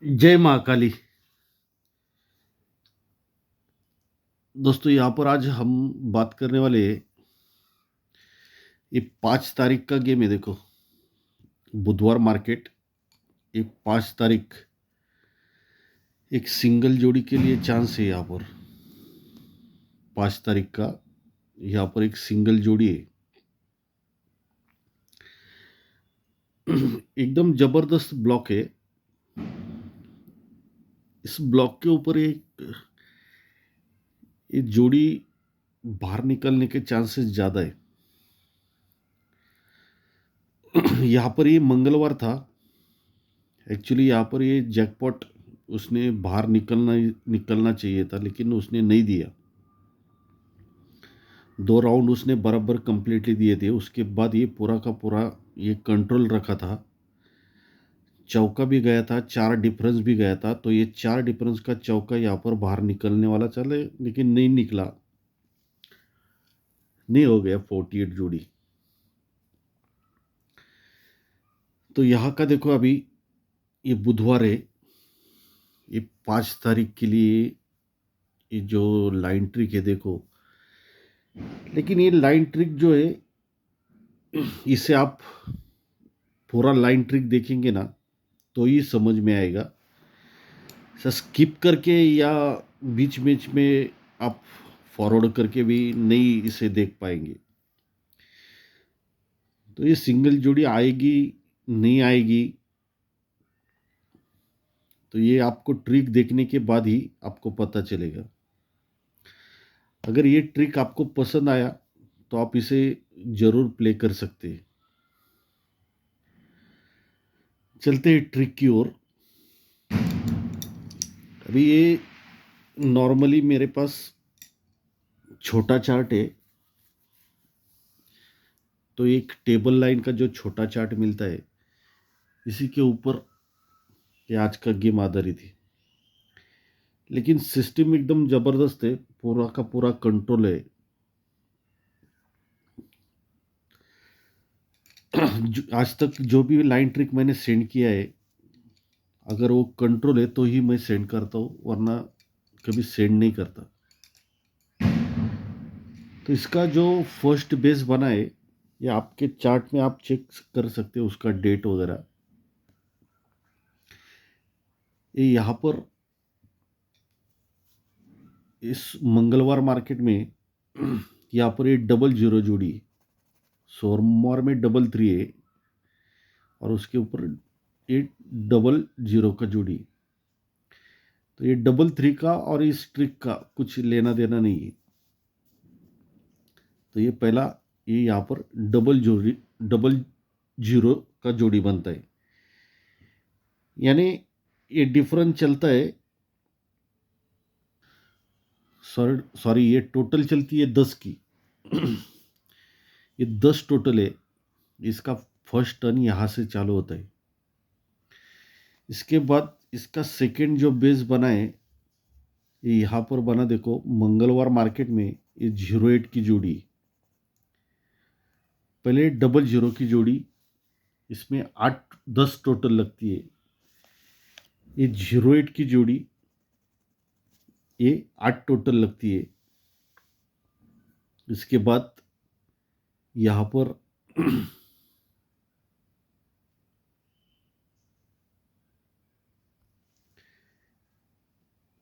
जय महाकाली। दोस्तों, यहाँ पर आज हम बात करने वाले, ये 5 तारीख का गेम है। देखो, बुधवार मार्केट, ये 5 तारीख एक सिंगल जोड़ी के लिए चांस है। यहाँ पर 5 तारीख का यहाँ पर एक सिंगल जोड़ी है। एकदम जबरदस्त ब्लॉक है। इस ब्लॉक के ऊपर एक ये जोड़ी बाहर निकलने के चांसेस ज़्यादा है। यहाँ पर ये मंगलवार था। एक्चुअली यहाँ पर ये जैकपॉट उसने बाहर निकलना चाहिए था, लेकिन उसने नहीं दिया। 2 राउंड उसने बराबर कंप्लीटली दिए थे। उसके बाद ये पूरा का पूरा ये कंट्रोल रखा था। चौका भी गया था, 4 डिफरेंस भी गया था। तो ये 4 डिफरेंस का चौका यहाँ पर बाहर निकलने वाला चले, लेकिन नहीं निकला। नहीं हो गया 48 जोड़ी। तो यहाँ का देखो, अभी ये बुधवार है, ये 5 तारीख के लिए ये जो लाइन ट्रिक है देखो। लेकिन ये लाइन ट्रिक जो है, इसे आप पूरा लाइन ट्रिक देखेंगे ना तो ही समझ में आएगा। सर, स्किप करके या बीच बीच में आप फॉरवर्ड करके भी नहीं इसे देख पाएंगे। तो ये सिंगल जोड़ी आएगी नहीं आएगी, तो ये आपको ट्रिक देखने के बाद ही आपको पता चलेगा। अगर ये ट्रिक आपको पसंद आया तो आप इसे जरूर प्ले कर सकते हैं। चलते हैं ट्रिक की ओर। अभी ये नॉर्मली मेरे पास छोटा चार्ट है। तो एक टेबल लाइन का जो छोटा चार्ट मिलता है, इसी के ऊपर ये आज का गेम आधारित है। लेकिन सिस्टम एकदम जबरदस्त है, पूरा का पूरा कंट्रोल है। आज तक जो भी लाइन ट्रिक मैंने सेंड किया है, अगर वो कंट्रोल है तो ही मैं सेंड करता हूँ, वरना कभी सेंड नहीं करता। तो इसका जो फर्स्ट बेस बना है, ये आपके चार्ट में आप चेक कर सकते हो, उसका डेट वगैरह। ये यहाँ पर इस मंगलवार मार्केट में यहाँ पर ये 00 जोड़ी, सोमवार में 33 है, और उसके ऊपर ये 00 का जोड़ी। तो ये 33 का और इस ट्रिक का कुछ लेना देना नहीं है। तो ये पहला, ये यहाँ पर 00 का जोड़ी बनता है, यानी ये डिफरेंस चलता है। सॉरी, ये टोटल चलती है 10 की। ये 10 टोटल है। इसका फर्स्ट टर्न यहाँ से चालू होता है। इसके बाद इसका सेकंड जो बेस बना है, ये यहाँ पर बना। देखो, मंगलवार मार्केट में ये 08 की जोड़ी, पहले 00 की जोड़ी, इसमें 8-10 टोटल लगती है। ये 08 की जोड़ी, ये 8 टोटल लगती है। इसके बाद यहाँ पर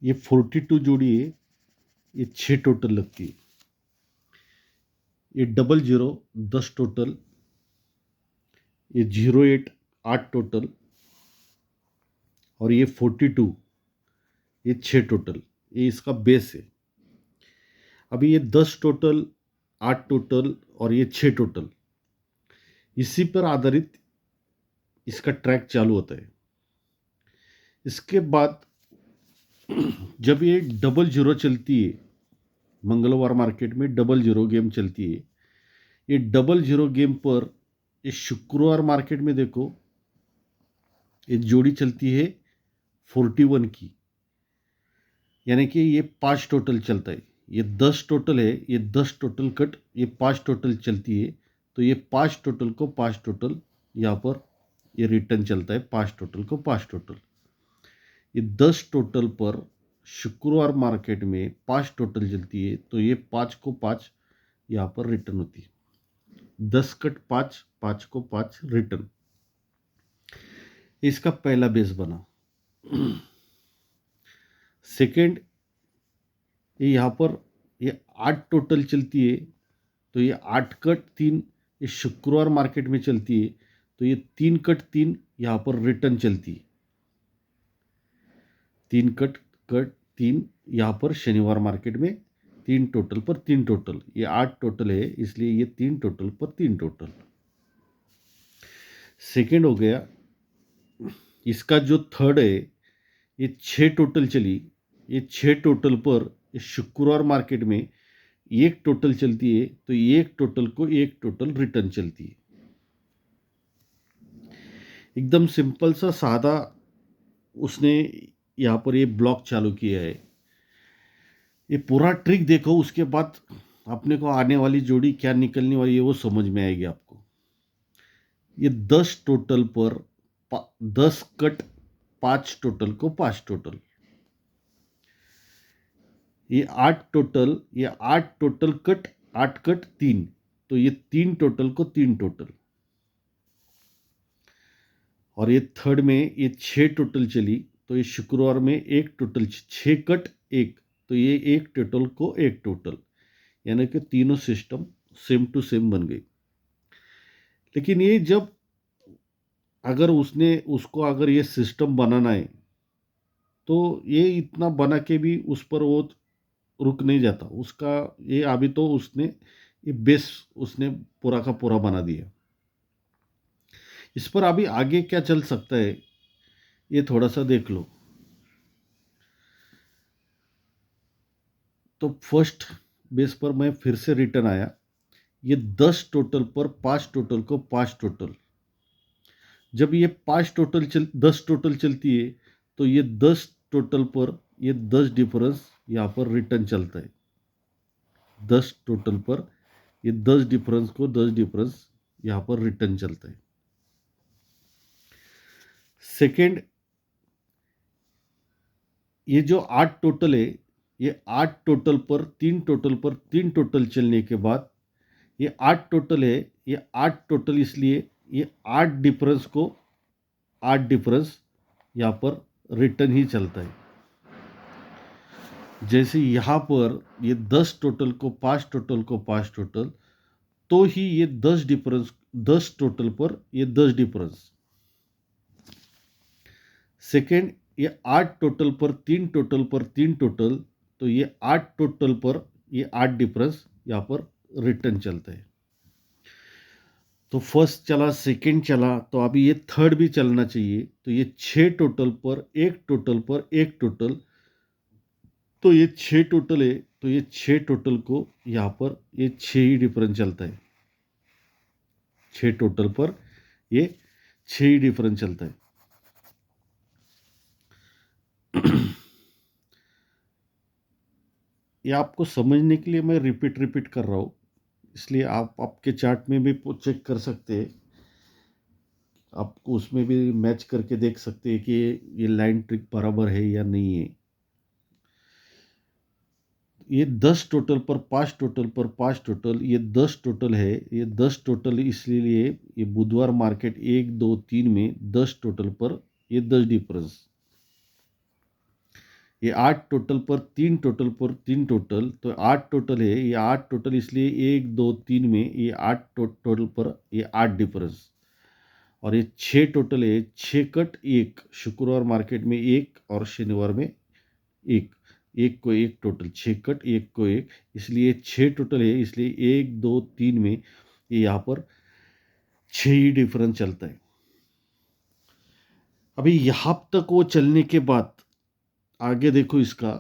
ये 42 जोड़ी है, ये 6 टोटल लगती है। ये 00 10 टोटल, ये 08 8 टोटल, और ये 42 ये 6 टोटल। ये इसका बेस है। अभी ये 10 टोटल, 8 टोटल और ये 6 टोटल, इसी पर आधारित इसका ट्रैक चालू होता है। इसके बाद जब ये 00 चलती है, मंगलवार मार्केट में 00 गेम चलती है। ये 00 गेम पर ये शुक्रवार मार्केट में देखो, ये जोड़ी चलती है 41 की, यानी कि ये 5 टोटल चलता है। ये 10 टोटल है, ये 10 टोटल कट ये 5 टोटल चलती है। तो ये 5 टोटल को 5 टोटल यहाँ पर ये रिटर्न चलता है, 5 टोटल को 5 टोटल। ये 10 टोटल पर शुक्रवार मार्केट में 5 टोटल चलती है, तो ये 5 को 5 यहाँ पर रिटर्न होती है। 10 कट 5, 5 को 5 रिटर्न। इसका पहला बेस बना। सेकेंड, ये यहाँ पर ये 8 टोटल चलती है, तो ये 8 कट 3 ये शुक्रवार मार्केट में चलती है, तो ये 3 कट 3 यहाँ पर रिटर्न चलती है। 3 कट कट 3 यहाँ पर शनिवार मार्केट में 3 टोटल पर 3 टोटल, ये 8 टोटल है, इसलिए ये 3 टोटल पर 3 टोटल। सेकेंड हो गया, इसका जो थर्ड है ये 6 टोटल चली, ये 6 टोटल पर शुक्रवार मार्केट में 1 टोटल चलती है, तो 1 टोटल को 1 टोटल रिटर्न चलती है। एकदम सिंपल सा सादा उसने यहाँ पर ये ब्लॉक चालू किया है। ये पूरा ट्रिक देखो, उसके बाद अपने को आने वाली जोड़ी क्या निकलने वाली है वो समझ में आएगी आपको। ये 10 टोटल पर 10 कट 5 टोटल को 5 टोटल, ये 8 टोटल, ये 8 टोटल कट 8 कट 3, तो ये 3 टोटल को 3 टोटल। और ये थर्ड में ये 6 टोटल चली, तो ये शुक्रवार में 1 टोटल 6 कट 1, तो ये 1 टोटल को 1 टोटल, यानी कि तीनों सिस्टम सेम टू सेम बन गई। लेकिन ये जब अगर उसको अगर ये सिस्टम बनाना है, तो ये इतना बना के भी उस पर वो रुक नहीं जाता उसका। ये अभी तो उसने ये बेस उसने पूरा का पूरा बना दिया। इस पर अभी आगे क्या चल सकता है ये थोड़ा सा देख लो। तो फर्स्ट बेस पर मैं फिर से रिटर्न आया, ये 10 टोटल पर 5 टोटल को 5 टोटल। जब ये 5 टोटल 10 टोटल चलती है, तो ये 10 टोटल पर ये 10 डिफरेंस यहाँ पर रिटर्न चलता है। 10 टोटल पर ये 10 डिफरेंस को 10 डिफरेंस यहाँ पर रिटर्न चलता है। सेकेंड, ये जो 8 टोटल है, ये 8 टोटल पर 3 टोटल पर 3 टोटल चलने के बाद ये 8 टोटल है, ये 8 टोटल, इसलिए ये 8 डिफरेंस को 8 डिफरेंस यहाँ पर रिटर्न ही चलता है। जैसे यहाँ पर ये 10 टोटल को 5 टोटल को 5 टोटल, तो ही ये 10 डिफरेंस 10 टोटल पर ये 10 डिफरेंस। सेकेंड, ये 8 टोटल पर 3 टोटल पर 3 टोटल, तो ये 8 टोटल पर ये 8 डिफरेंस यहाँ पर रिटर्न चलता है। तो फर्स्ट चला, सेकेंड चला, तो अभी ये थर्ड भी चलना चाहिए। तो ये 6 टोटल पर 1 टोटल पर 1 टोटल, तो ये 6 टोटल है, तो ये 6 टोटल को यहाँ पर ये 6 ही डिफरेंस चलता है। 6 टोटल पर ये 6 ही डिफरेंस चलता है। ये आपको समझने के लिए मैं रिपीट कर रहा हूँ, इसलिए आप आपके चार्ट में भी चेक कर सकते हैं। आपको उसमें भी मैच करके देख सकते हैं कि ये लाइन ट्रिक बराबर है या नहीं है। ये 10 टोटल पर 5 टोटल पर 5 टोटल, ये 10 टोटल है, ये 10 टोटल, इसलिए ये बुधवार मार्केट 1 2 3 में 10 टोटल पर ये 10 डिफरेंस। ये 8 टोटल पर 3 टोटल पर 3 टोटल, तो 8 टोटल है, ये 8 टोटल, इसलिए 1 2 3 में ये 8 टोटल पर ये 8 डिफरेंस। और ये 6 टोटल है, 6 कट 1, शुक्रवार मार्केट में 1 और शनिवार में 1, 1 को 1 टोटल, 6 कट 1 को 1, इसलिए 6 टोटल है, इसलिए 1 2 3 में ये यहाँ पर 6 ही डिफरेंस चलता है। अभी यहाँ तक वो चलने के बाद आगे देखो इसका,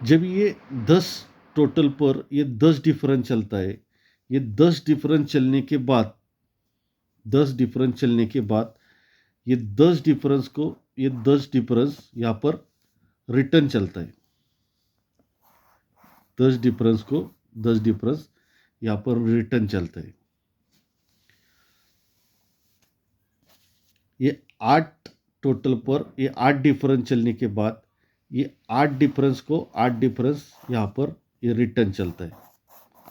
जब ये 10 टोटल पर ये 10 डिफरेंस चलता है, ये 10 डिफरेंस चलने के बाद 10 डिफरेंस चलने के बाद ये 10 डिफरेंस को ये 10 डिफरेंस यहाँ पर रिटर्न चलता है। 10 डिफरेंस को 10 डिफरेंस यहाँ पर रिटर्न चलता है। 8 टोटल पर ये 8 डिफरेंस चलने के बाद ये 8 डिफरेंस यहाँ पर ये रिटर्न चलता है।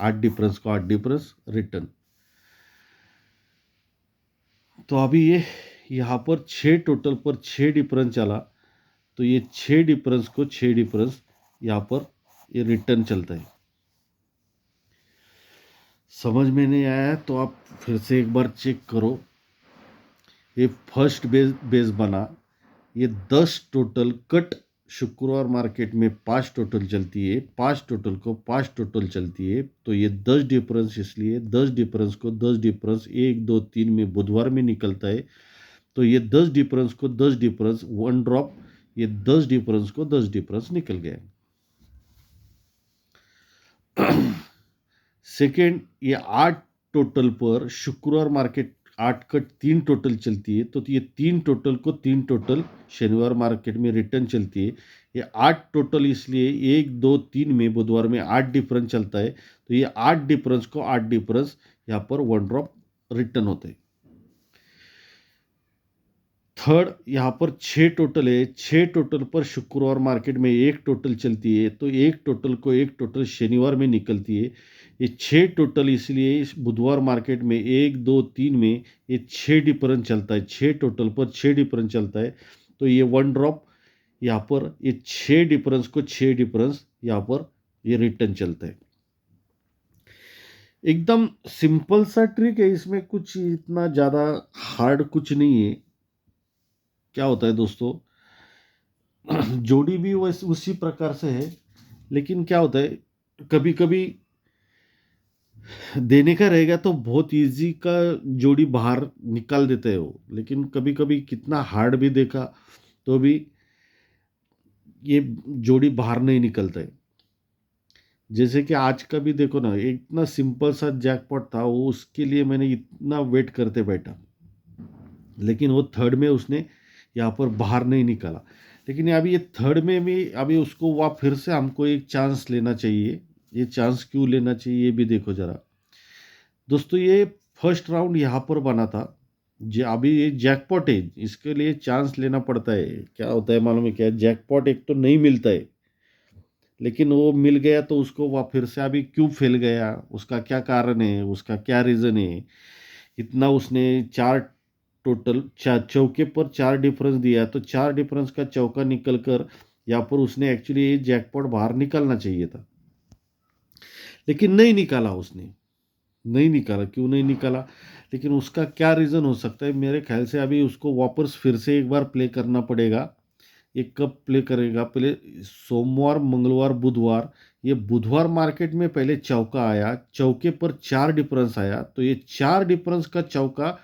8 डिफरेंस रिटर्न। तो अभी ये यहाँ पर 6 टोटल पर 6 डिफरेंस चला, तो ये 6 डिफरेंस यहाँ पर ये रिटर्न चलता है। समझ में नहीं आया तो आप फिर से एक बार चेक करो। ये फर्स्ट बेस बना, ये 10 टोटल कट शुक्रवार मार्केट में 5 टोटल चलती है, 5 टोटल को 5 टोटल चलती है, तो ये 10 डिफरेंस, इसलिए 10 डिफरेंस को 10 डिफरेंस 1 2 3 में बुधवार में निकलता है। तो ये 10 डिफरेंस को 10 डिफरेंस 1 ड्रॉप, ये 10 डिफरेंस को 10 डिफरेंस निकल गया। सेकेंड, ये 8 टोटल पर शुक्रवार मार्केट 8 कट 3 टोटल चलती है, तो ये 3 टोटल को 3 टोटल शनिवार मार्केट में रिटर्न चलती है। ये 8 टोटल, इसलिए 1 2 3 में बुधवार में 8 डिफरेंस चलता है, तो ये 8 डिफरेंस को 8 डिफरेंस यहाँ पर 1 ड्रॉप रिटर्न होते हैं। थर्ड, यहाँ पर 6 टोटल है, 6 टोटल पर शुक्रवार मार्केट में 1 टोटल चलती है, तो 1 टोटल को 1 टोटल शनिवार में निकलती है। ये 6 टोटल, इसलिए इस बुधवार मार्केट में 1 2 3 में ये 6 डिफरेंस चलता है, 6 टोटल पर 6 डिफरेंस चलता है, तो ये 1 ड्रॉप यहाँ पर ये 6 डिफरेंस को 6 डिफरेंस यहाँ पर ये रिटर्न चलता है। एकदम सिंपल सा ट्रिक है, इसमें कुछ इतना ज़्यादा हार्ड कुछ नहीं है। क्या होता है दोस्तों, जोड़ी भी वैसे उसी प्रकार से है, लेकिन क्या होता है, कभी कभी देने का रहेगा तो बहुत इजी का जोड़ी बाहर निकाल देते हैं वो, लेकिन कभी कभी कितना हार्ड भी देखा तो भी ये जोड़ी बाहर नहीं निकलता है। जैसे कि आज का भी देखो ना, इतना सिंपल सा जैकपॉट था, वो उसके लिए मैंने इतना वेट करते बैठा, लेकिन वो थर्ड में उसने यहाँ पर बाहर नहीं निकाला। लेकिन अभी ये थर्ड में भी अभी उसको वहाँ फिर से हमको एक चांस लेना चाहिए। ये चांस क्यों लेना चाहिए ये भी देखो जरा दोस्तों। ये फर्स्ट राउंड यहाँ पर बना था, जो अभी ये जैकपॉट है, इसके लिए चांस लेना पड़ता है। क्या होता है मालूम है क्या, जैकपॉट एक तो नहीं मिलता है, लेकिन वो मिल गया तो उसको वह फिर से अभी क्यों फैल गया, उसका क्या कारण है, उसका क्या रीज़न है। इतना उसने 4 टोटल चौके पर 4 डिफरेंस दिया, तो 4 डिफरेंस का चौका निकल कर यहाँ पर उसने एक्चुअली ये जैकपॉट बाहर निकालना चाहिए था, लेकिन नहीं निकाला उसने। नहीं निकाला, क्यों नहीं निकाला, लेकिन उसका क्या रीज़न हो सकता है, मेरे ख्याल से अभी उसको वापस फिर से एक बार प्ले करना पड़ेगा। ये कब प्ले करेगा, पहले सोमवार मंगलवार बुधवार, ये बुधवार मार्केट में पहले चौका आया, चौके पर 4 डिफरेंस आया, तो ये 4 डिफरेंस का चौका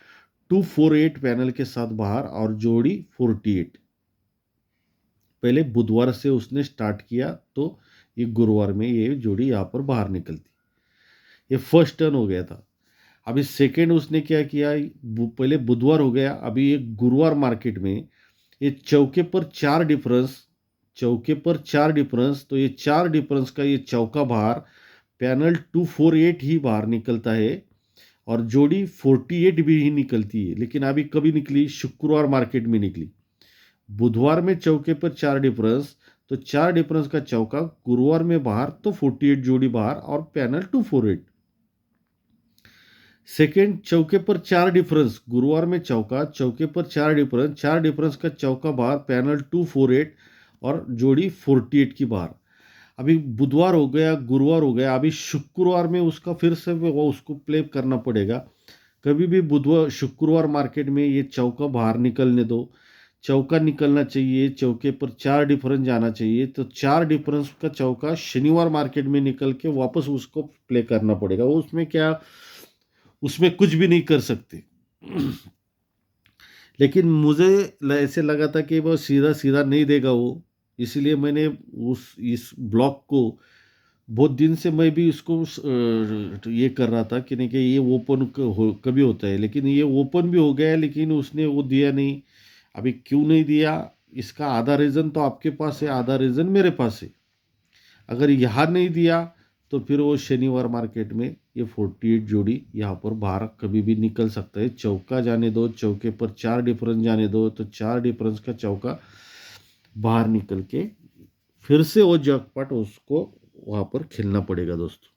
248 पैनल के साथ बाहर और जोड़ी 48। पहले बुधवार से उसने स्टार्ट किया, तो ये गुरुवार में ये जोड़ी यहाँ पर बाहर निकलती। ये फर्स्ट टर्न हो गया था। अभी सेकेंड उसने क्या किया, पहले बुधवार हो गया, अभी ये गुरुवार मार्केट में ये चौके पर 4 डिफरेंस, चौके पर 4 डिफरेंस, तो ये 4 डिफरेंस का ये चौका बाहर, पैनल 248 ही बाहर निकलता है और जोड़ी 48 भी ही निकलती है। लेकिन अभी कभी निकली, शुक्रवार मार्केट में निकली। बुधवार में चौके पर 4 डिफरेंस, तो 4 डिफरेंस का चौका गुरुवार में बाहर, तो 48 जोड़ी बाहर और पैनल 248। सेकेंड, चौके पर 4 डिफरेंस, गुरुवार में चौका, चौके पर 4 डिफरेंस, 4 डिफरेंस का चौका बाहर, पैनल 248 और जोड़ी 48 की बाहर। अभी बुधवार हो गया, गुरुवार हो गया, अभी शुक्रवार में उसका फिर से वो उसको प्ले करना पड़ेगा। कभी भी बुधवार शुक्रवार मार्केट में ये चौका बाहर निकलने दो, चौका निकलना चाहिए, चौके पर 4 डिफरेंस जाना चाहिए, तो 4 डिफरेंस का चौका शनिवार मार्केट में निकल के वापस उसको प्ले करना पड़ेगा। उसमें क्या, उसमें कुछ भी नहीं कर सकते। लेकिन मुझे ऐसे लगा था कि वो सीधा सीधा नहीं देगा वो, इसलिए मैंने उस इस ब्लॉक को बहुत दिन से मैं भी इसको ये कर रहा था कि नहीं कि ये ओपन कभी होता है, लेकिन ये ओपन भी हो गया है, लेकिन उसने वो दिया नहीं। अभी क्यों नहीं दिया, इसका आधा रीज़न तो आपके पास है, आधा रीज़न मेरे पास है। अगर यहाँ नहीं दिया तो फिर वो शनिवार मार्केट में ये 48 जोड़ी यहाँ पर बाहर कभी भी निकल सकता है। चौका जाने दो, चौके पर 4 डिफरेंस जाने दो, तो 4 डिफरेंस का चौका बाहर निकल के फिर से वो जैकपॉट उसको वहाँ पर खेलना पड़ेगा दोस्तों।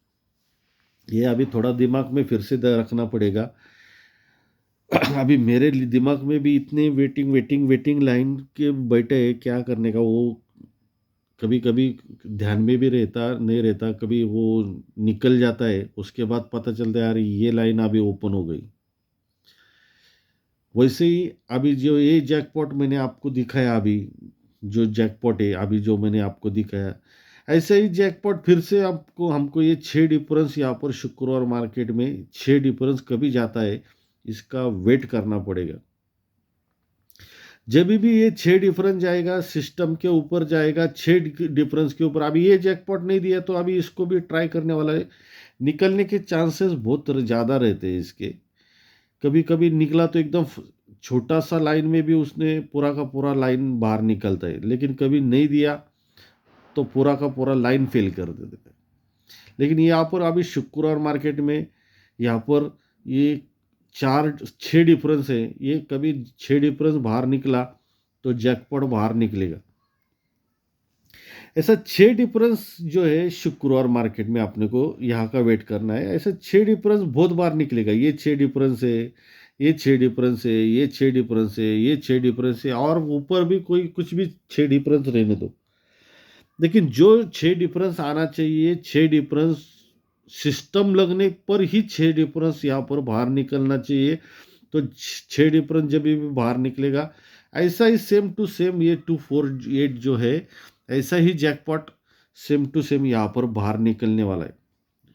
ये अभी थोड़ा दिमाग में फिर से रखना पड़ेगा। अभी मेरे दिमाग में भी इतने वेटिंग लाइन के बैठे है, क्या करने का वो कभी कभी ध्यान में भी रहता नहीं रहता, कभी वो निकल जाता है, उसके बाद पता चलता है यार ये लाइन अभी ओपन हो गई। वैसे ही अभी जो ये जैकपॉट मैंने आपको दिखाया, अभी जो जैकपॉट है अभी जो मैंने आपको दिखाया, ऐसे ही जैकपॉट फिर से आपको हमको ये 6 डिफरेंस यहाँ पर शुक्रवार मार्केट में 6 डिफरेंस कभी जाता है, इसका वेट करना पड़ेगा। जब भी ये 6 डिफरेंस जाएगा सिस्टम के ऊपर जाएगा, 6 डिफरेंस के ऊपर, अभी ये जैकपॉट नहीं दिया तो अभी इसको भी ट्राई करने वाला है। निकलने के चांसेस बहुत ज़्यादा रहते हैं इसके। कभी कभी निकला तो एकदम छोटा सा लाइन में भी उसने पूरा का पूरा लाइन बाहर निकलता है, लेकिन कभी नहीं दिया तो पूरा का पूरा लाइन फेल कर देते हैं। लेकिन यहाँ पर अभी शुक्रवार मार्केट में यहाँ पर ये 6 डिफरेंस है, ये कभी 6 डिफरेंस बाहर निकला तो जैकपॉट बाहर निकलेगा। ऐसा 6 डिफरेंस जो है शुक्रवार मार्केट में आपने को यहाँ का वेट करना है। ऐसा 6 डिफरेंस बहुत बार निकलेगा। ये 6 डिफरेंस है, ये 6 डिफरेंस है, ये 6 डिफरेंस है, ये 6 डिफरेंस है, और ऊपर भी कोई कुछ भी 6 डिफरेंस रहने दो। लेकिन जो 6 डिफरेंस आना चाहिए, 6 डिफरेंस सिस्टम लगने पर ही 6 डिफरेंस यहाँ पर बाहर निकलना चाहिए। तो 6 डिफरेंस जब भी बाहर निकलेगा, ऐसा ही सेम टू सेम ये 248 जो है, ऐसा ही जैकपॉट सेम टू सेम यहाँ पर बाहर निकलने वाला है।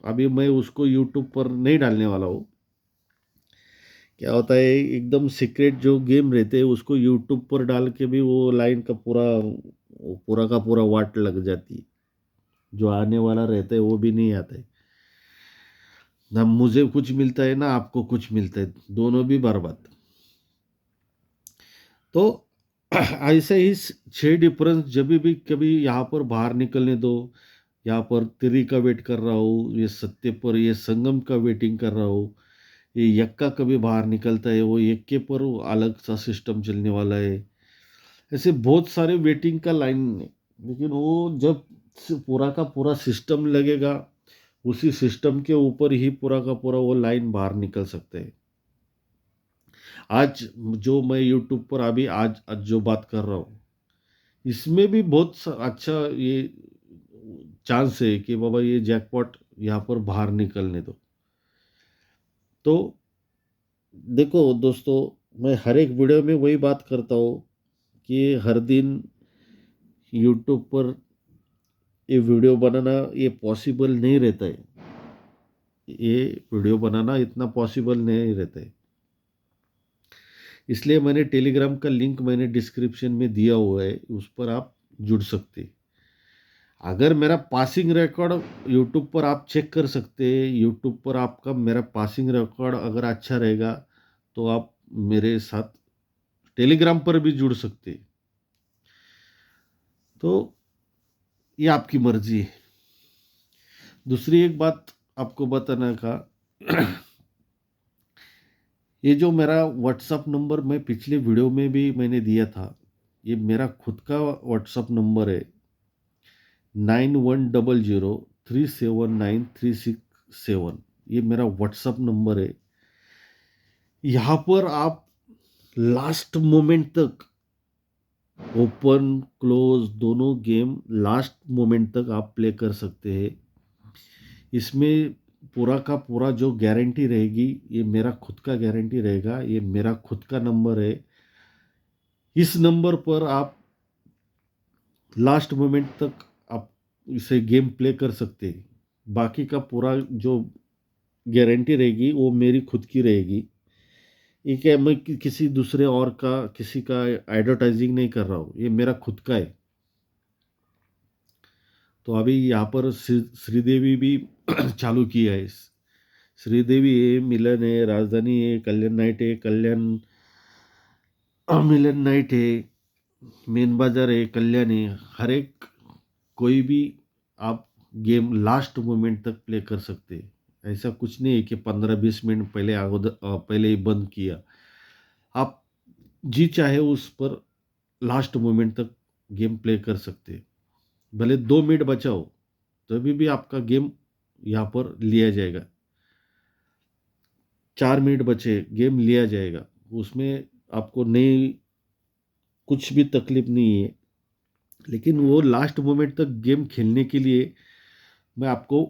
अभी मैं उसको यूट्यूब पर नहीं डालने वाला हूँ। क्या होता है, एकदम सीक्रेट जो गेम रहते हैं उसको यूट्यूब पर डाल के भी वो लाइन का पूरा का पूरा वाट लग जाती है। जो आने वाला रहता है वो भी नहीं आता है, ना मुझे कुछ मिलता है ना आपको कुछ मिलता है, दोनों भी बर्बाद। तो ऐसे ही 6 डिफरेंस जब भी कभी यहाँ पर बाहर निकलने दो। यहाँ पर तिरी का वेट कर रहा हूँ, ये सत्य पर ये संगम का वेटिंग कर रहा हूँ। ये यक्का कभी बाहर निकलता है, वो यक्के पर अलग सा सिस्टम चलने वाला है। ऐसे बहुत सारे वेटिंग का लाइन है, लेकिन वो जब पूरा का पूरा सिस्टम लगेगा, उसी सिस्टम के ऊपर ही पूरा का पूरा वो लाइन बाहर निकल सकते हैं। आज जो मैं यूट्यूब पर अभी आज जो बात कर रहा हूँ, इसमें भी बहुत अच्छा ये चांस है कि बाबा ये जैकपॉट यहाँ पर बाहर निकलने दो। तो देखो दोस्तों, मैं हर एक वीडियो में वही बात करता हूँ कि हर दिन यूट्यूब पर ये वीडियो बनाना ये पॉसिबल नहीं रहता है। ये वीडियो बनाना इतना पॉसिबल नहीं रहता है। इसलिए मैंने टेलीग्राम का लिंक मैंने डिस्क्रिप्शन में दिया हुआ है, उस पर आप जुड़ सकते। अगर मेरा पासिंग रिकॉर्ड यूट्यूब पर आप चेक कर सकते हैं, यूट्यूब पर आपका मेरा पासिंग रिकॉर्ड अगर अच्छा रहेगा तो आप मेरे साथ टेलीग्राम पर भी जुड़ सकते। तो ये आपकी मर्जी है। दूसरी एक बात आपको बताने का, ये जो मेरा व्हाट्सअप नंबर मैं पिछले वीडियो में भी मैंने दिया था, ये मेरा खुद का व्हाट्सअप नंबर है 9100379367। ये मेरा व्हाट्सअप नंबर है। यहाँ पर आप लास्ट मोमेंट तक ओपन क्लोज दोनों गेम लास्ट मोमेंट तक आप प्ले कर सकते हैं। इसमें पूरा का पूरा जो गारंटी रहेगी, ये मेरा खुद का गारंटी रहेगा। ये मेरा खुद का नंबर है। इस नंबर पर आप लास्ट मोमेंट तक आप इसे गेम प्ले कर सकते हैं। बाकी का पूरा जो गारंटी रहेगी वो मेरी खुद की रहेगी। ये क्या, मैं किसी दूसरे और का किसी का एडवर्टाइजिंग नहीं कर रहा हूँ, ये मेरा खुद का है। तो अभी यहाँ पर श्रीदेवी भी चालू किया है। श्रीदेवी है, मिलन है, राजधानी है, कल्याण नाइट है, कल्याण मिलन नाइट है, मेन बाजार है, कल्याण है। हर एक कोई भी आप गेम लास्ट मोमेंट तक प्ले कर सकते हैं। ऐसा कुछ नहीं है कि 15-20 मिनट पहले ही बंद किया। आप जी चाहे उस पर लास्ट मोमेंट तक गेम प्ले कर सकते हैं। भले 2 मिनट बचा हो तभी भी आपका गेम यहाँ पर लिया जाएगा। 4 मिनट बचे, गेम लिया जाएगा। उसमें आपको नहीं, कुछ भी तकलीफ नहीं है। लेकिन वो लास्ट मोमेंट तक गेम खेलने के लिए मैं आपको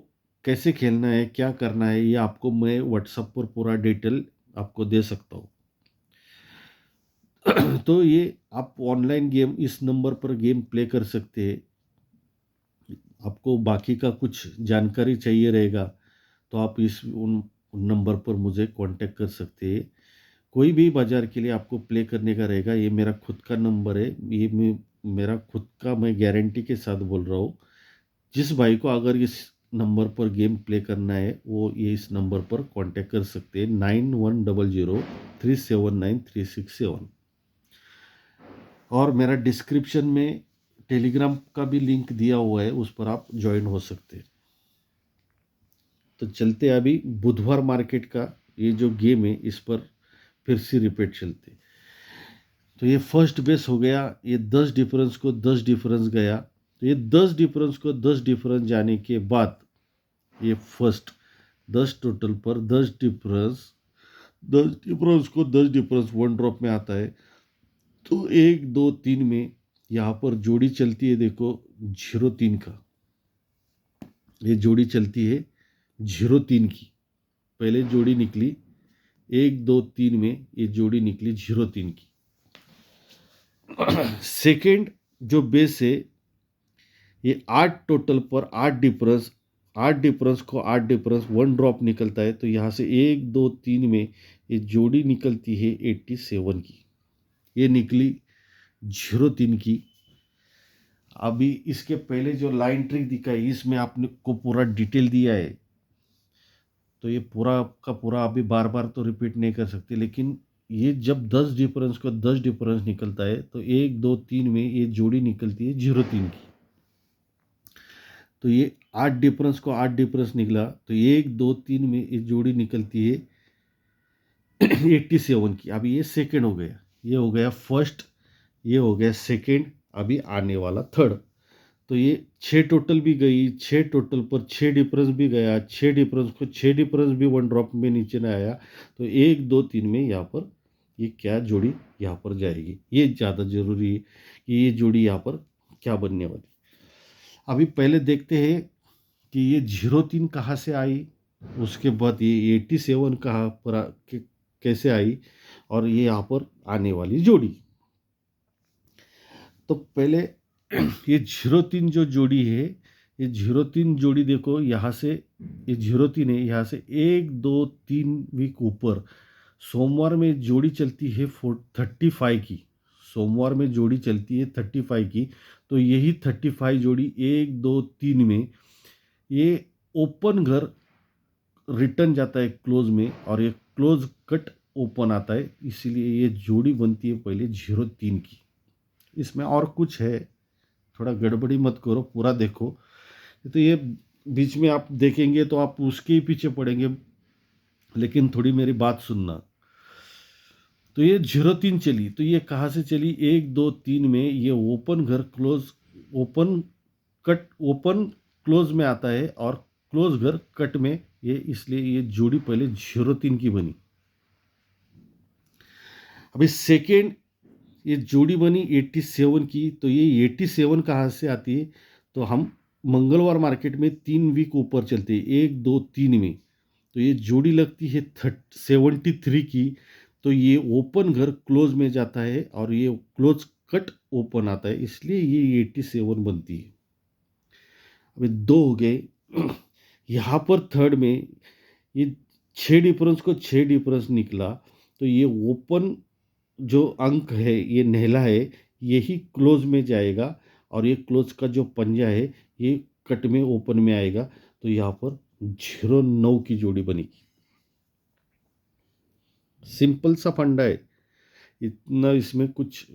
कैसे खेलना है, क्या करना है, ये आपको मैं व्हाट्सएप पर पूरा डिटेल आपको दे सकता हूँ। तो ये आप ऑनलाइन गेम इस नंबर पर गेम प्ले कर सकते हैं। आपको बाकी का कुछ जानकारी चाहिए रहेगा तो आप इस उन नंबर पर मुझे कांटेक्ट कर सकते हैं। कोई भी बाज़ार के लिए आपको प्ले करने का रहेगा, ये मेरा खुद का नंबर है। ये मेरा खुद का, मैं गारंटी के साथ बोल रहा हूँ। जिस भाई को अगर इस नंबर पर गेम प्ले करना है वो ये इस नंबर पर कांटेक्ट कर सकते हैं, 9100379367। और मेरा डिस्क्रिप्शन में टेलीग्राम का भी लिंक दिया हुआ है, उस पर आप ज्वाइन हो सकते हैं। तो चलते अभी बुधवार मार्केट का ये जो गेम है इस पर फिर से रिपीट चलते। तो ये फर्स्ट बेस हो गया, ये 10 डिफरेंस को 10 डिफरेंस गया। तो ये 10 डिफरेंस को 10 डिफरेंस जाने के बाद ये फर्स्ट 10 टोटल पर 10 डिफरेंस को 10 डिफरेंस 1 ड्रॉप में आता है। तो 1 2 3 में यहाँ पर जोड़ी चलती है, देखो 0 3 का, ये जोड़ी चलती है 0 3 की। पहले जोड़ी निकली 1 2 3 में, ये जोड़ी निकली 0 3 की। सेकेंड जो बेस है ये 8 टोटल पर 8 डिफरेंस को 8 डिफरेंस 1 ड्रॉप निकलता है। तो यहाँ से 1 2 3 में ये जोड़ी निकलती है 87 की, ये निकली 0 3 की। अभी इसके पहले जो लाइन ट्रिक दिखाई इसमें आपने को पूरा डिटेल दिया है, तो ये पूरा का पूरा अभी बार बार तो रिपीट नहीं कर सकते। लेकिन ये जब 10 डिफरेंस को 10 डिफरेंस निकलता है तो 1 2 3 में ये जोड़ी निकलती है 0 3 की। तो ये 8 डिफरेंस को 8 डिफरेंस निकला, तो 1 2 3 में ये जोड़ी निकलती है 87 की। अभी ये सेकेंड हो गया, ये हो गया फर्स्ट, ये हो गया सेकेंड, अभी आने वाला थर्ड। तो ये 6 टोटल भी गई, 6 टोटल पर 6 डिफरेंस भी गया, 6 डिफरेंस को 6 डिफरेंस भी 1 ड्रॉप में नीचे न आया। तो 1 2 3 में यहाँ पर ये क्या जोड़ी यहाँ पर जाएगी, ये ज़्यादा जरूरी है कि ये जोड़ी यहाँ पर क्या बनने वाली। अभी पहले देखते हैं कि ये 0 3 कहाँ से आई, उसके बाद ये 87 कहाँ पर कैसे आई, और ये यहाँ पर आने वाली जोड़ी। तो पहले ये 0 3 जो जोड़ी है, ये 0 3 जोड़ी देखो यहाँ से, ये 0 3 है, यहाँ से 1 2 3 वीक ऊपर सोमवार में जोड़ी चलती है 35 की। सोमवार में जोड़ी चलती है 35 की। तो यही 35 जोड़ी 1 2 3 में ये ओपन घर रिटर्न जाता है क्लोज में, और ये क्लोज कट ओपन आता है, इसीलिए ये जोड़ी बनती है पहले 0 3 की। इसमें और कुछ है, थोड़ा गड़बड़ी मत करो, पूरा देखो। तो ये बीच में आप देखेंगे तो आप उसके ही पीछे पड़ेंगे, लेकिन थोड़ी मेरी बात सुनना। तो ये 0 3 चली, तो ये कहाँ से चली, 1 2 3 में ये ओपन घर close, open cut open close में आता है, और क्लोज घर कट में, ये इसलिए ये जोड़ी पहले 0 3 की बनी। अभी सेकेंड ये जोड़ी बनी 87 की। तो ये 87 कहाँ से आती है, तो हम मंगलवार मार्केट में 3 वीक ऊपर चलते हैं 1 2 3 में। तो ये जोड़ी लगती है 73 की। तो ये ओपन घर क्लोज में जाता है और ये क्लोज कट ओपन आता है, इसलिए ये 87 बनती है। अभी 2 हो गए। यहाँ पर थर्ड में ये 6 डिफरेंस को 6 डिफरेंस निकला। तो ये ओपन जो अंक है, ये नहला है, यही क्लोज में जाएगा, और ये क्लोज का जो पंजा है ये कट में ओपन में आएगा। तो यहाँ पर 0 9 की जोड़ी बनेगी। सिंपल सा फंडा है, इतना इसमें कुछ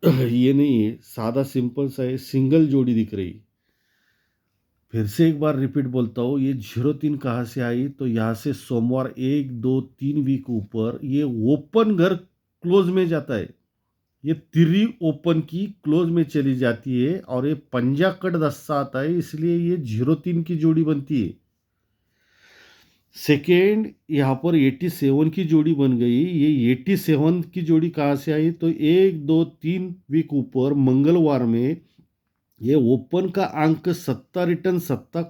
ये नहीं है, सादा सिंपल सा है। सिंगल जोड़ी दिख रही, फिर से एक बार रिपीट बोलता हूँ, ये 03 कहाँ से आई, तो यहाँ से सोमवार 1 2 3 वीक ऊपर ये ओपन घर क्लोज में जाता है, ये तिरी ओपन की क्लोज में चली जाती है और ये पंजा कट दस्ता आता है, इसलिए ये 03 की जोड़ी बनती है। सेकेंड, यहाँ पर 87 की जोड़ी बन गई। ये 87 की जोड़ी कहाँ से आई, तो 1 2 3 वीक ऊपर मंगलवार में ये ओपन का अंक 70 रिटर्न 70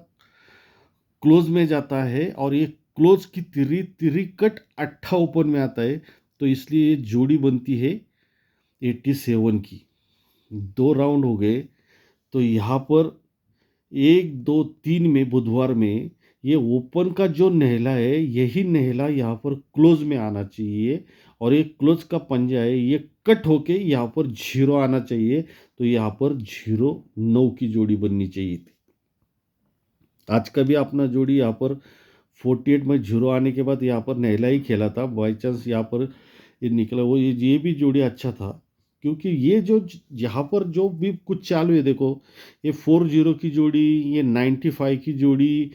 क्लोज में जाता है और ये क्लोज की तिरी तिरी कट 8 ओपन में आता है, तो इसलिए ये जोड़ी बनती है 87 की। 2 राउंड हो गए, तो यहाँ पर 1 2 3 में बुधवार में ये ओपन का जो नहला है, यही नहला यहाँ पर क्लोज में आना चाहिए और ये क्लोज का पंजा है, ये कट होके यहाँ पर 0 आना चाहिए, तो यहाँ पर 0 9 की जोड़ी बननी चाहिए थी। आज का भी अपना जोड़ी यहाँ पर 48 में 0 आने के बाद यहाँ पर नहला ही खेला था, बाई चांस यहाँ पर ये निकला, वो ये भी जोड़ी अच्छा था, क्योंकि ये जो यहाँ पर जो भी कुछ चालू है, देखो ये 40 की जोड़ी, ये 95 की जोड़ी,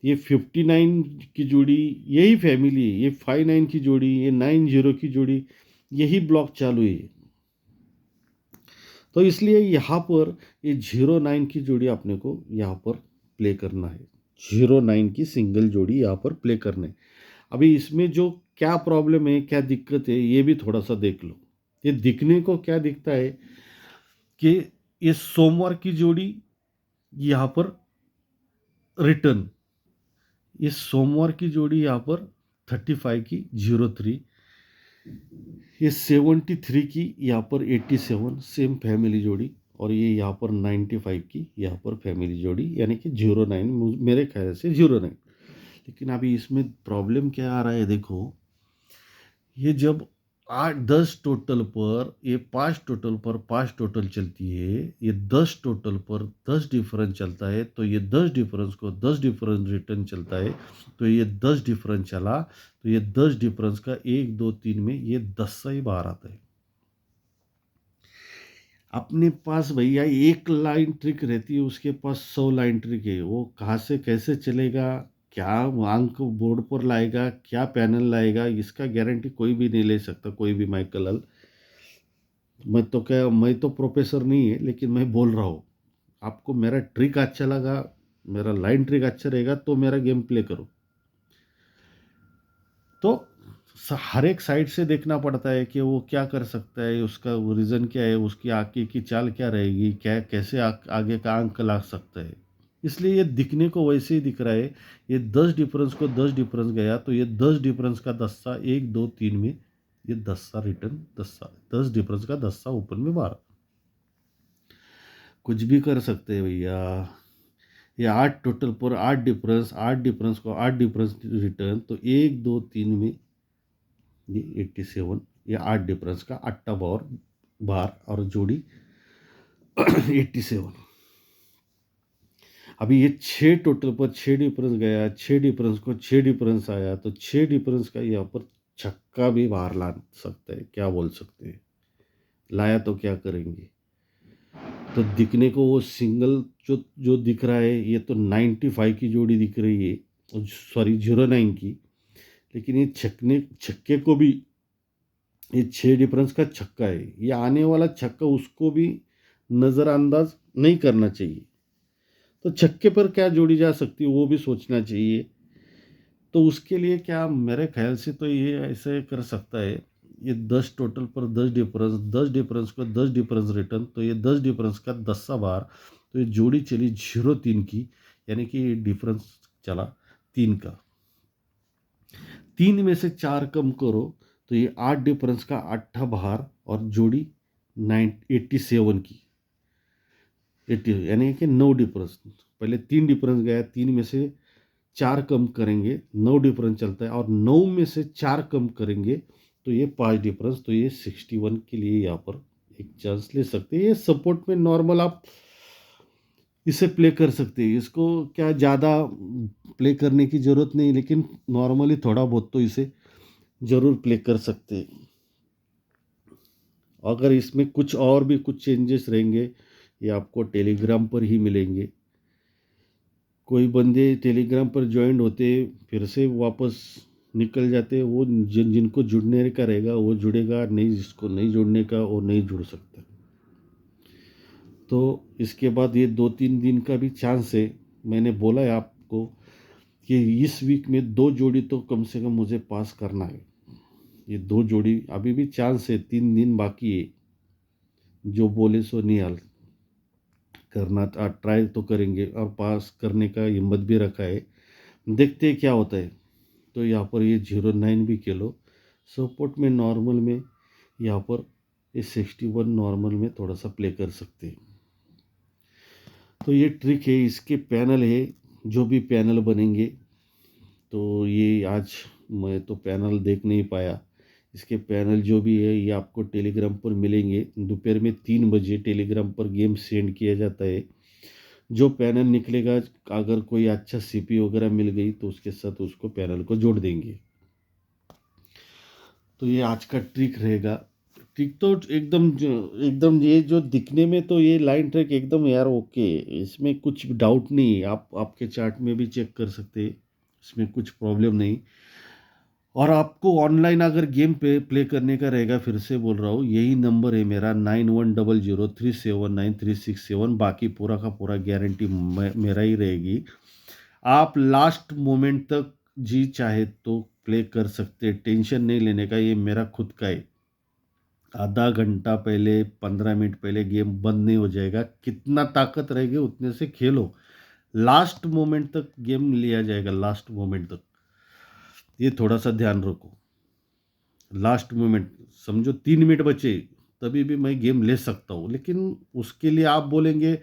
ये 59 की जोड़ी, यही फैमिली है, ये 59 की जोड़ी, ये 90 की जोड़ी, यही ब्लॉक चालू है। तो इसलिए यहाँ पर ये 09 की जोड़ी अपने को यहाँ पर प्ले करना है, 09 की सिंगल जोड़ी यहाँ पर प्ले करना है। अभी इसमें जो क्या प्रॉब्लम है, क्या दिक्कत है, ये भी थोड़ा सा देख लो। ये दिखने को क्या दिखता है कि ये सोमवार की जोड़ी यहाँ पर रिटर्न, ये सोमवार की जोड़ी यहाँ पर 35 की 03, ये 73 की यहाँ पर 87 सेम फैमिली जोड़ी, और ये यहाँ पर 95 की यहाँ पर फैमिली जोड़ी, यानी कि 09 मेरे ख्याल से 09। लेकिन अभी इसमें प्रॉब्लम क्या आ रहा है, देखो ये जब 8 10 टोटल पर, ये 5 टोटल पर 5 टोटल चलती है, ये 10 टोटल पर 10 डिफरेंस चलता है, तो ये 10 डिफरेंस को 10 डिफरेंस रिटर्न चलता है, तो ये 10 डिफरेंस चला, तो ये 10 डिफरेंस का 1 2 3 में ये 10 सा ही बाहर आता है। अपने पास भैया एक लाइन ट्रिक रहती है, उसके पास 100 लाइन ट्रिक है, वो कहाँ से कैसे चलेगा, क्या अंक बोर्ड पर लाएगा, क्या पैनल लाएगा, इसका गारंटी कोई भी नहीं ले सकता, कोई भी माइकल हल। मैं तो प्रोफेसर नहीं है, लेकिन मैं बोल रहा हूँ, आपको मेरा ट्रिक अच्छा लगा, मेरा लाइन ट्रिक अच्छा रहेगा, तो मेरा गेम प्ले करो। तो हर एक साइड से देखना पड़ता है कि वो क्या कर सकता है, उसका वो रीज़न क्या है, उसकी आगे की चाल क्या रहेगी, क्या कैसे आगे का अंक ला सकता है। इसलिए ये दिखने को वैसे ही दिख रहा है, ये 10 डिफरेंस को 10 डिफरेंस गया, तो ये 10 डिफरेंस का दस्ता 1 2 3 में, ये दस्ता रिटर्न, दस्ता 10 डिफरेंस का दस्ता ओपन में मारा। कुछ भी कर सकते हैं भैया। ये 8 टोटल पर 8 डिफरेंस को 8 डिफरेंस रिटर्न, तो 1 2 3 में ये 87, ये 8 डिफरेंस का 8 बार और जोड़ी 87। अभी ये 6 टोटल पर 6 डिफरेंस गया, 6 डिफरेंस को 6 डिफरेंस आया, तो 6 डिफरेंस का यहाँ पर छक्का भी बाहर ला सकता है, क्या बोल सकते हैं, लाया तो क्या करेंगे। तो दिखने को वो सिंगल जो जो दिख रहा है, ये तो 95 की जोड़ी दिख रही है, सॉरी 09 की, लेकिन ये छक्के को भी, ये 6 डिफरेंस का छक्का है, ये आने वाला छक्का उसको भी नज़रअंदाज नहीं करना चाहिए। तो छक्के पर क्या जोड़ी जा सकती है, वो भी सोचना चाहिए। तो उसके लिए क्या, मेरे ख्याल से तो ये ऐसे कर सकता है, ये 10 टोटल पर 10 डिफरेंस, 10 डिफरेंस को 10 डिफरेंस रिटर्न, तो ये 10 डिफरेंस का 10 सा बार, तो ये जोड़ी चली 03 की, यानी कि ये डिफरेंस चला 3 का। 3 में से 4 कम करो, तो ये 8 डिफरेंस का 8 बाहर और जोड़ी 87 की, 80, यानी कि 9 डिफरेंस। पहले 3 डिफरेंस गया, 3 में से 4 कम करेंगे, 9 डिफरेंस चलता है, और 9 में से 4 कम करेंगे, तो ये 5 डिफरेंस, तो ये 61 के लिए यहाँ पर एक चांस ले सकते हैं। ये सपोर्ट में नॉर्मल आप इसे प्ले कर सकते हैं, इसको क्या ज़्यादा प्ले करने की ज़रूरत नहीं, लेकिन नॉर्मली थोड़ा बहुत तो इसे ज़रूर प्ले कर सकते हैं। अगर इसमें कुछ और भी कुछ चेंजेस रहेंगे, ये आपको टेलीग्राम पर ही मिलेंगे। कोई बंदे टेलीग्राम पर ज्वाइन होते फिर से वापस निकल जाते, वो जिनको जुड़ने का रहेगा वो जुड़ेगा, नहीं जिसको नहीं जुड़ने का वो नहीं जुड़ सकता। तो इसके बाद ये 2-3 दिन का भी चांस है। मैंने बोला है आपको कि इस वीक में 2 जोड़ी तो कम से कम मुझे पास करना है। ये 2 जोड़ी अभी भी चांस है, 3 दिन बाकी है। जो बोले सो निहाल करना, ट्राई तो करेंगे और पास करने का हिम्मत भी रखा है। देखते हैं क्या होता है। तो यहाँ पर ये 09 भी खेलो, सपोर्ट में नॉर्मल में यहाँ पर ये 61 नॉर्मल में थोड़ा सा प्ले कर सकते हैं। तो ये ट्रिक है, इसके पैनल है, जो भी पैनल बनेंगे। तो ये आज मैं तो पैनल देख नहीं पाया। इसके पैनल जो भी है ये आपको टेलीग्राम पर मिलेंगे। दोपहर में 3 बजे टेलीग्राम पर गेम सेंड किया जाता है। जो पैनल निकलेगा, अगर कोई अच्छा सीपी वगैरह मिल गई तो उसके साथ उसको पैनल को जोड़ देंगे। तो ये आज का ट्रिक रहेगा। ट्रिक तो एकदम ये जो दिखने में तो ये लाइन ट्रैक एकदम यार ओके है, इसमें कुछ डाउट नहीं है। आप आपके चार्ट में भी चेक कर सकते हैं, इसमें कुछ प्रॉब्लम नहीं। और आपको ऑनलाइन अगर गेम प्ले करने का रहेगा, फिर से बोल रहा हूँ, यही नंबर है मेरा 9100379367। बाकी पूरा का पूरा गारंटी मेरा ही रहेगी। आप लास्ट मोमेंट तक जी चाहे तो प्ले कर सकते, टेंशन नहीं लेने का। ये मेरा खुद का है। आधा घंटा पहले 15 मिनट पहले गेम बंद नहीं हो जाएगा। कितना ताकत रहेगी उतने से खेलो, लास्ट मोमेंट तक गेम लिया जाएगा, लास्ट मोमेंट तक। ये थोड़ा सा ध्यान रखो। लास्ट मोमेंट समझो 3 मिनट बचे तभी भी मैं गेम ले सकता हूँ, लेकिन उसके लिए आप बोलेंगे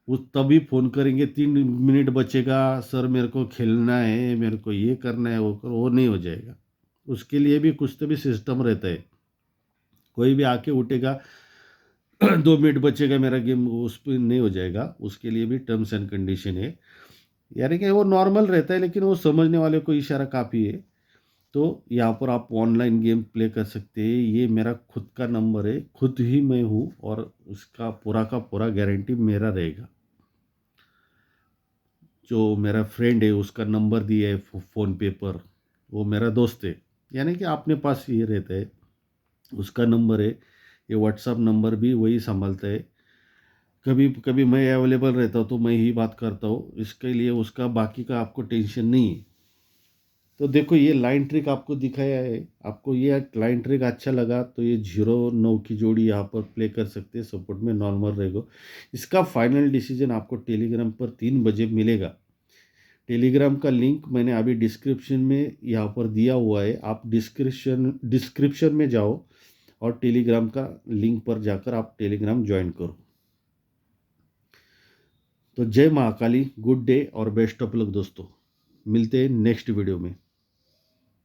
वो तभी फ़ोन करेंगे 3 मिनट बचेगा सर, मेरे को खेलना है, मेरे को ये करना है, वो नहीं हो जाएगा। उसके लिए भी कुछ तो भी सिस्टम रहता है। कोई भी आके उठेगा 2 मिनट बचेगा मेरा गेम, उस पर नहीं हो जाएगा। उसके लिए भी टर्म्स एंड कंडीशन है। यानी कि वो नॉर्मल रहता है, लेकिन वो समझने वाले को इशारा काफ़ी है। तो यहाँ पर आप ऑनलाइन गेम प्ले कर सकते हैं। ये मेरा खुद का नंबर है, खुद ही मैं हूँ, और उसका पूरा का पूरा गारंटी मेरा रहेगा। जो मेरा फ्रेंड है उसका नंबर दिया है फ़ोन पे पर, वो मेरा दोस्त है, यानी कि अपने पास ये रहता है, उसका नंबर है। ये व्हाट्सअप नंबर भी वही संभालता है। कभी कभी मैं अवेलेबल रहता हूँ तो मैं ही बात करता हूँ, इसके लिए उसका बाकी का आपको टेंशन नहीं है। तो देखो ये लाइन ट्रिक आपको दिखाया है। आपको ये लाइन ट्रिक अच्छा लगा तो ये 09 की जोड़ी यहाँ पर प्ले कर सकते हैं, सपोर्ट में नॉर्मल रहेगा। इसका फाइनल डिसीजन आपको टेलीग्राम पर 3 बजे मिलेगा। टेलीग्राम का लिंक मैंने अभी डिस्क्रिप्शन में यहाँ पर दिया हुआ है। आप डिस्क्रिप्शन में जाओ और टेलीग्राम का लिंक पर जाकर आप टेलीग्राम ज्वाइन करो। तो जय महाकाली, गुड डे और बेस्ट ऑफ लक दोस्तों। मिलते हैं नेक्स्ट वीडियो में।